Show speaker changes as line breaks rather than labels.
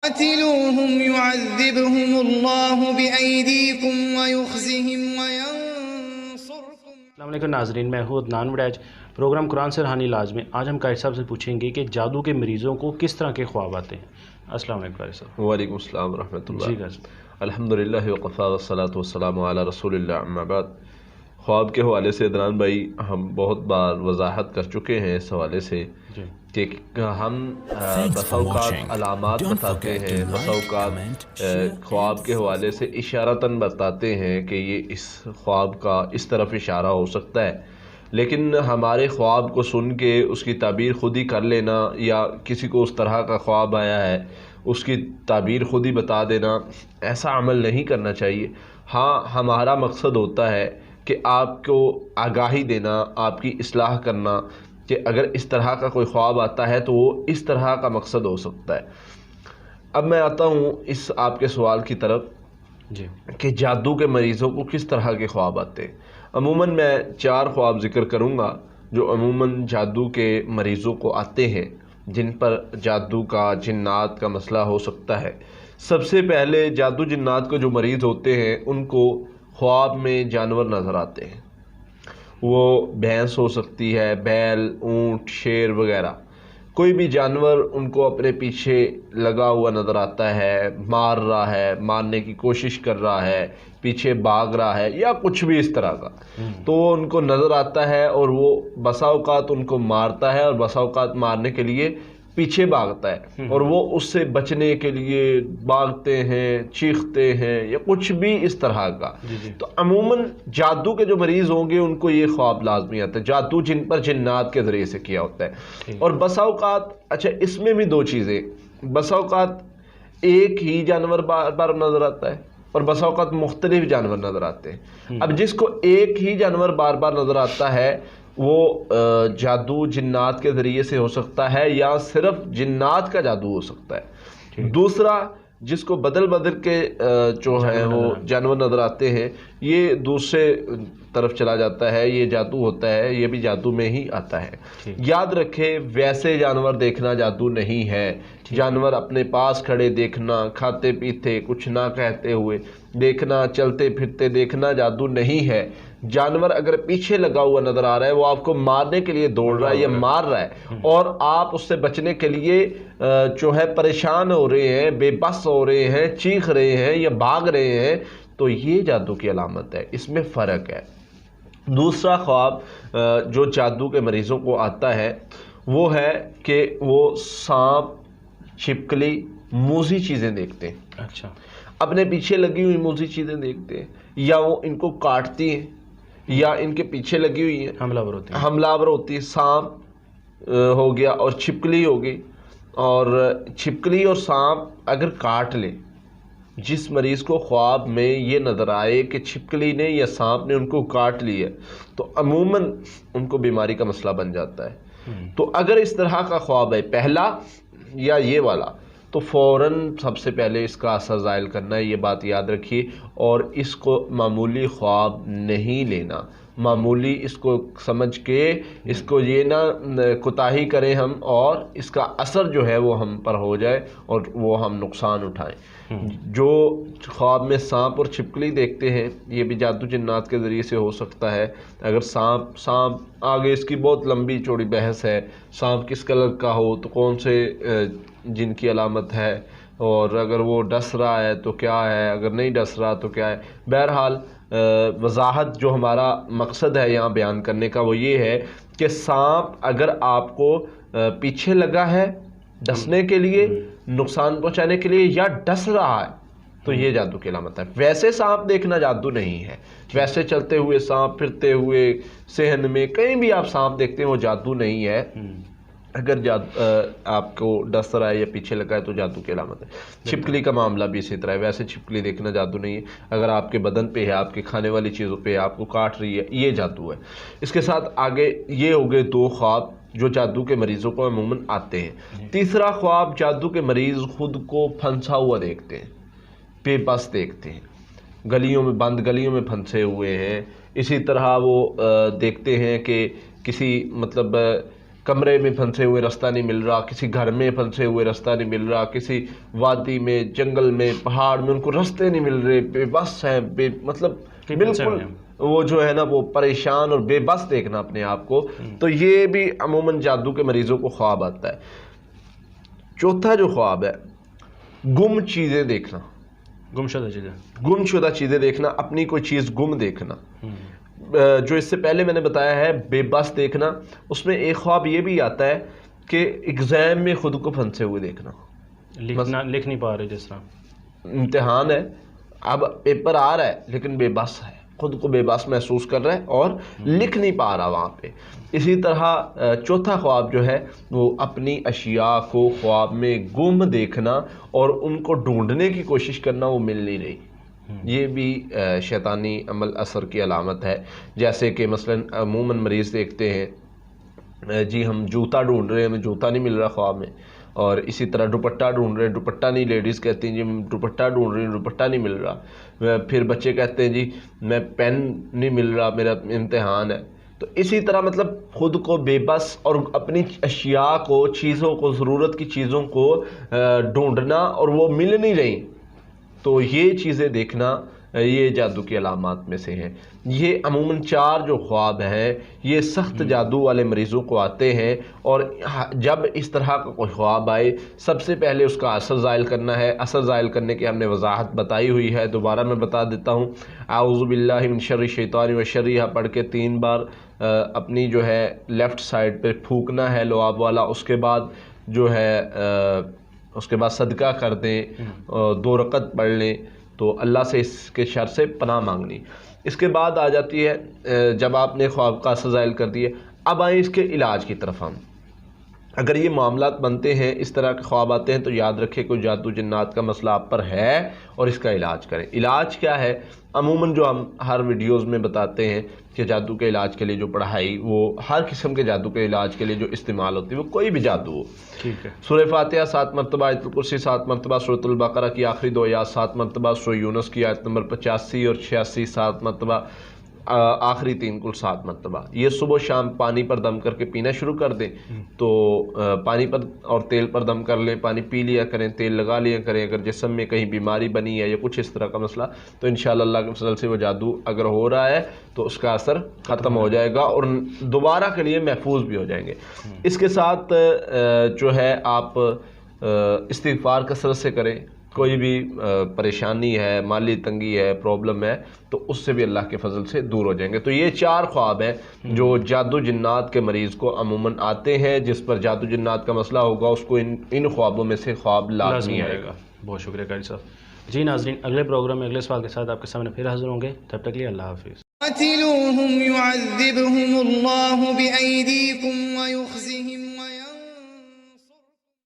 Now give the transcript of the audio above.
قاتلوهم يعذبهم الله بأيديكم ويخزهم وينصركم.
السلام علیکم ناظرین، میں ہوں عدنان وڑیچ، پروگرام قرآن سے روحانی علاج میں آج ہم قاری صاحب سے پوچھیں گے کہ جادو کے مریضوں کو کس طرح کے خواب آتے ہیں. السلام علیکم قاری صاحب.
وعلیکم السلام ورحمۃ اللہ.
جی قاری صاحب.
الحمدللہ وقفا والصلاۃ والسلام علی رسول اللہ، اما بعد. خواب کے حوالے سے عدنان بھائی ہم بہت بار وضاحت کر چکے ہیں اس حوالے سے کہ ہم بسا اوقات علامات بتاتے ہیں، بسا اوقات خواب کے حوالے سے اشارتاً بتاتے ہیں کہ یہ اس خواب کا اس طرف اشارہ ہو سکتا ہے، لیکن ہمارے خواب کو سن کے اس کی تعبیر خود ہی کر لینا یا کسی کو اس طرح کا خواب آیا ہے اس کی تعبیر خود ہی بتا دینا، ایسا عمل نہیں کرنا چاہیے. ہاں، ہمارا مقصد ہوتا ہے کہ آپ کو آگاہی دینا، آپ کی اصلاح کرنا کہ اگر اس طرح کا کوئی خواب آتا ہے تو وہ اس طرح کا مقصد ہو سکتا ہے. اب میں آتا ہوں اس آپ کے سوال کی طرف کہ جادو کے مریضوں کو کس طرح کے خواب آتے ہیں. عموماً میں 4 خواب ذکر کروں گا جو عموماً جادو کے مریضوں کو آتے ہیں، جن پر جادو کا جنات کا مسئلہ ہو سکتا ہے. سب سے پہلے جادو جنات کو جو مریض ہوتے ہیں ان کو خواب میں جانور نظر آتے ہیں. وہ بھینس ہو سکتی ہے، بیل، اونٹ، شیر وغیرہ، کوئی بھی جانور ان کو اپنے پیچھے لگا ہوا نظر آتا ہے، مار رہا ہے، مارنے کی کوشش کر رہا ہے، پیچھے بھاگ رہا ہے یا کچھ بھی اس طرح کا، تو وہ ان کو نظر آتا ہے اور وہ بسا اوقات ان کو مارتا ہے اور بسا اوقات مارنے کے لیے پیچھے بھاگتا ہے اور وہ اس سے بچنے کے لیے بھاگتے ہیں، چیختے ہیں یا کچھ بھی اس طرح کا. تو عموماً جادو کے جو مریض ہوں گے ان کو یہ خواب لازمی آتا ہے، جادو جن پر جنات کے ذریعے سے کیا ہوتا ہے. اور بسا اوقات اچھا اس میں بھی 2 چیزیں، بسا اوقات ایک ہی جانور بار بار نظر آتا ہے اور بسا اوقات مختلف جانور نظر آتے ہیں. اب جس کو ایک ہی جانور بار بار نظر آتا ہے وہ جادو جنات کے ذریعے سے ہو سکتا ہے یا صرف جنات کا جادو ہو سکتا ہے. دوسرا، جس کو بدل بدل کے جو ہے وہ جانور نظر آتے ہیں، یہ دوسرے طرف چلا جاتا ہے، یہ جادو ہوتا ہے، یہ بھی جادو میں ہی آتا ہے. یاد رکھے ویسے جانور دیکھنا جادو نہیں ہے. جانور اپنے پاس کھڑے دیکھنا، کھاتے پیتے کچھ نہ کہتے ہوئے دیکھنا، چلتے پھرتے دیکھنا جادو نہیں ہے. جانور اگر پیچھے لگا ہوا نظر آ رہا ہے، وہ آپ کو مارنے کے لیے دوڑ رہا ہے یا مار رہا ہے اور آپ اس سے بچنے کے لیے جو ہے پریشان ہو رہے ہیں، بے بس ہو رہے ہیں، چیخ رہے ہیں یا بھاگ رہے ہیں، تو یہ جادو کی علامت ہے. اس میں فرق ہے. دوسرا خواب جو جادو کے مریضوں کو آتا ہے وہ ہے کہ وہ سانپ، چھپکلی، موذی چیزیں دیکھتے ہیں.
اچھا،
اپنے پیچھے لگی ہوئی موذی چیزیں دیکھتے ہیں یا وہ ان کو کاٹتی ہیں یا ان کے پیچھے لگی ہوئی ہیں، حملہ آور ہوتی ہے. سانپ ہو گیا اور چھپکلی ہو گئی. اور چھپکلی اور سانپ اگر کاٹ لے، جس مریض کو خواب میں یہ نظر آئے کہ چھپکلی نے یا سانپ نے ان کو کاٹ لیا تو عموماً ان کو بیماری کا مسئلہ بن جاتا ہے. تو اگر اس طرح کا خواب ہے پہلا یا یہ والا، تو فوراً سب سے پہلے اس کا اثر زائل کرنا ہے، یہ بات یاد رکھیے. اور اس کو معمولی خواب نہیں لینا، معمولی اس کو سمجھ کے اس کو یہ نہ کوتاہی کریں ہم اور اس کا اثر جو ہے وہ ہم پر ہو جائے اور وہ ہم نقصان اٹھائیں. جو خواب میں سانپ اور چھپکلی دیکھتے ہیں یہ بھی جادو جنات کے ذریعے سے ہو سکتا ہے. اگر سانپ آگے اس کی بہت لمبی چوڑی بحث ہے، سانپ کس کلر کا ہو تو کون سے جن کی علامت ہے، اور اگر وہ ڈس رہا ہے تو کیا ہے، اگر نہیں ڈس رہا تو کیا ہے. بہرحال وضاحت جو ہمارا مقصد ہے یہاں بیان کرنے کا وہ یہ ہے کہ سانپ اگر آپ کو پیچھے لگا ہے ڈسنے کے لیے، نقصان پہنچانے کے لیے یا ڈس رہا ہے تو یہ جادو کی علامت ہے. ویسے سانپ دیکھنا جادو نہیں ہے. ویسے چلتے ہوئے سانپ، پھرتے ہوئے صحن میں کہیں بھی آپ سانپ دیکھتے ہیں وہ جادو نہیں ہے. اگر آپ کو ڈس رہا ہے یا پیچھے لگا ہے تو جادو کی علامت ہے. چھپکلی کا معاملہ بھی اسی طرح ہے. ویسے چھپکلی دیکھنا جادو نہیں ہے. اگر آپ کے بدن پہ ہے، آپ کے کھانے والی چیزوں پہ ہے، آپ کو کاٹ رہی ہے، یہ جادو ہے. اس کے ساتھ آگے یہ ہو گئے 2 خواب جو جادو کے مریضوں کو عموماً آتے ہیں. تیسرا خواب جادو کے مریض خود کو پھنسا ہوا دیکھتے ہیں، بے بس دیکھتے ہیں، گلیوں میں بند گلیوں میں پھنسے ہوئے ہیں. اسی طرح وہ دیکھتے ہیں کہ کسی کمرے میں پھنسے ہوئے راستہ نہیں مل رہا، کسی گھر میں پھنسے ہوئے راستہ نہیں مل رہا، کسی وادی میں، جنگل میں، پہاڑ میں، ان کو راستے نہیں مل رہے، بے بس ہیں، مطلب بالکل وہ جو ہے نا وہ پریشان اور بے بس دیکھنا اپنے آپ کو، تو یہ بھی عموماً جادو کے مریضوں کو خواب آتا ہے۔ چوتھا جو خواب ہے، گم چیزیں دیکھنا، گم شدہ چیزیں دیکھنا، اپنی کوئی چیز گم دیکھنا۔ جو اس سے پہلے میں نے بتایا ہے بے بس دیکھنا، اس میں ایک خواب یہ بھی آتا ہے کہ ایگزام میں خود کو پھنسے ہوئے دیکھنا،
لکھ نہیں پا رہے، جس طرح
امتحان ہے، اب پیپر آ رہا ہے لیکن بے بس ہے، خود کو بے بس محسوس کر رہا ہے اور لکھ نہیں پا رہا وہاں پہ۔ اسی طرح چوتھا خواب جو ہے وہ اپنی اشیاء کو خواب میں گم دیکھنا اور ان کو ڈھونڈنے کی کوشش کرنا، وہ مل نہیں رہی۔ یہ بھی شیطانی عمل اثر کی علامت ہے، جیسے کہ مثلا عموماً مریض دیکھتے ہیں جی ہم جوتا ڈھونڈ رہے ہیں، ہمیں جوتا نہیں مل رہا خواب میں، اور اسی طرح دوپٹہ ڈھونڈ رہے ہیں، دوپٹہ نہیں، لیڈیز کہتی ہیں جی دوپٹہ ڈھونڈ رہی ہیں، دوپٹہ نہیں مل رہا، پھر بچے کہتے ہیں جی میں پین نہیں مل رہا، میرا امتحان ہے۔ تو اسی طرح مطلب خود کو بے بس اور اپنی اشیاء کو، چیزوں کو، ضرورت کی چیزوں کو ڈھونڈنا اور وہ مل نہیں رہی، تو یہ چیزیں دیکھنا یہ جادو کی علامات میں سے ہیں۔ یہ عموماً 4 جو خواب ہیں یہ سخت جادو والے مریضوں کو آتے ہیں، اور جب اس طرح کا کوئی خواب آئے سب سے پہلے اس کا اثر زائل کرنا ہے۔ اثر زائل کرنے کی ہم نے وضاحت بتائی ہوئی ہے، دوبارہ میں بتا دیتا ہوں۔ اعوذ باللہ من شر الشیطان وشرہ پڑھ کے 3 بار اپنی جو ہے لیفٹ سائڈ پہ پھونکنا ہے لعاب والا، اس کے بعد جو ہے اس کے بعد صدقہ کر دیں، 2 رکعت پڑھ لیں، تو اللہ سے اس کے شر سے پناہ مانگنی۔ اس کے بعد آ جاتی ہے جب آپ نے خواب کا اثر زائل کر دیے، اب آئیں اس کے علاج کی طرف۔ ہم اگر یہ معاملات بنتے ہیں، اس طرح کے خواب آتے ہیں، تو یاد رکھیں کوئی جادو جنات کا مسئلہ آپ پر ہے اور اس کا علاج کریں۔ علاج کیا ہے؟ عموماً جو ہم ہر ویڈیوز میں بتاتے ہیں کہ جادو کے علاج کے لیے جو پڑھائی، وہ ہر قسم کے جادو کے علاج کے لیے جو استعمال ہوتی ہے، وہ کوئی بھی جادو ہو،
ٹھیک ہے،
سورہ فاتحہ 7 مرتبہ، آیت الکرسی 7 مرتبہ، سورۃ البقرہ کی آخری 2 آیات 7 مرتبہ، سورہ یونس کی آیت نمبر 85 اور 86 7 مرتبہ، آخری 3 کل 7 مرتبہ، یہ صبح و شام پانی پر دم کر کے پینا شروع کر دیں۔ تو پانی پر اور تیل پر دم کر لیں، پانی پی لیا کریں، تیل لگا لیا کریں۔ اگر جسم میں کہیں بیماری بنی ہے یا کچھ اس طرح کا مسئلہ، تو انشاءاللہ اللہ کے فضل سے وہ جادو اگر ہو رہا ہے تو اس کا اثر ختم ہو جائے گا اور دوبارہ کے لیے محفوظ بھی ہو جائیں گے۔ اس کے ساتھ جو ہے آپ استغفار کثرت سے کریں، کوئی بھی پریشانی ہے، مالی تنگی ہے، پرابلم ہے، تو اس سے بھی اللہ کے فضل سے دور ہو جائیں گے۔ تو یہ 4 خواب ہیں جو جادو جنات کے مریض کو عموماً آتے ہیں، جس پر جادو جنات کا مسئلہ ہوگا اس کو ان خوابوں میں سے خواب لازمی آئے گا۔
بہت شکریہ قاری صاحب۔ جی ناظرین، اگلے پروگرام میں اگلے سوال کے ساتھ آپ کے سامنے پھر حاضر ہوں گے، تب تک کے لیے اللہ حافظ۔
قاتلوهم يعذبهم الله بأيديكم ويخزهم